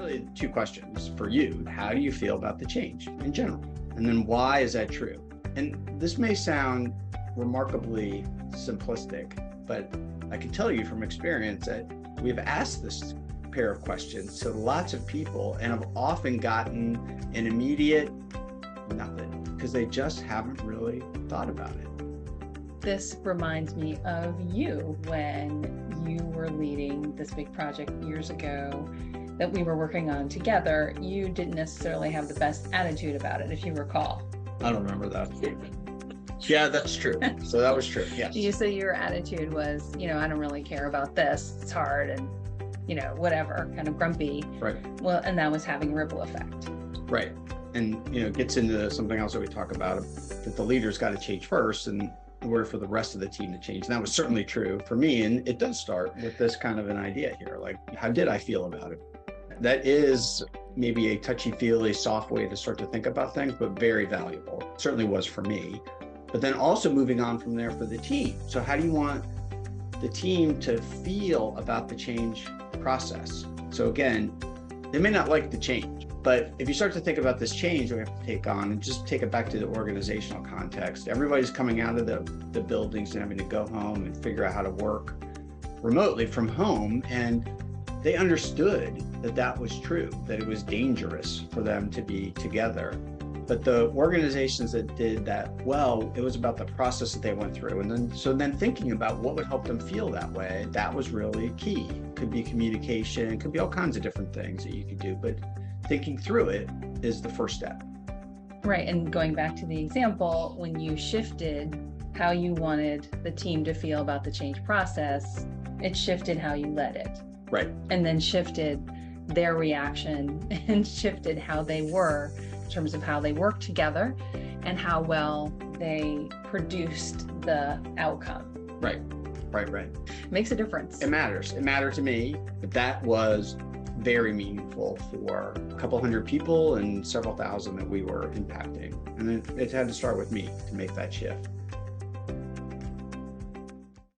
really two questions for you. How do you feel about the change in general? And then why is that true? And this may sound remarkably simplistic, but I can tell you from experience that we've asked this pair of questions to lots of people and have often gotten an immediate nothing because they just haven't really thought about it. This reminds me of you when you were leading this big project years ago that we were working on together. You didn't necessarily have the best attitude about it, if you recall. I don't remember that. Yeah, that's true. So that was true. Yes. You said your attitude was, I don't really care about this. It's hard and, whatever, kind of grumpy. Right. Well, and that was having a ripple effect. Right. And, gets into something else that we talk about, that the leader's got to change first in order for the rest of the team to change. And that was certainly true for me. And it does start with this kind of an idea here. Like, how did I feel about it? That is maybe a touchy-feely, soft way to start to think about things, but very valuable. It certainly was for me. But then also moving on from there for the team. So how do you want the team to feel about the change process? So again, they may not like the change, but if you start to think about this change we have to take on and just take it back to the organizational context, everybody's coming out of the buildings and having to go home and figure out how to work remotely from home. And they understood that that was true, that it was dangerous for them to be together. But the organizations that did that well, it was about the process that they went through. And then thinking about what would help them feel that way, that was really key. Could be communication, could be all kinds of different things that you could do, but thinking through it is the first step. Right, and going back to the example, when you shifted how you wanted the team to feel about the change process, it shifted how you led it. Right. And then shifted their reaction and shifted how they were in terms of how they worked together and how well they produced the outcome. Right. Makes a difference. It matters. It mattered to me, but that was very meaningful for a couple hundred people and several thousand that we were impacting. And it had to start with me to make that shift.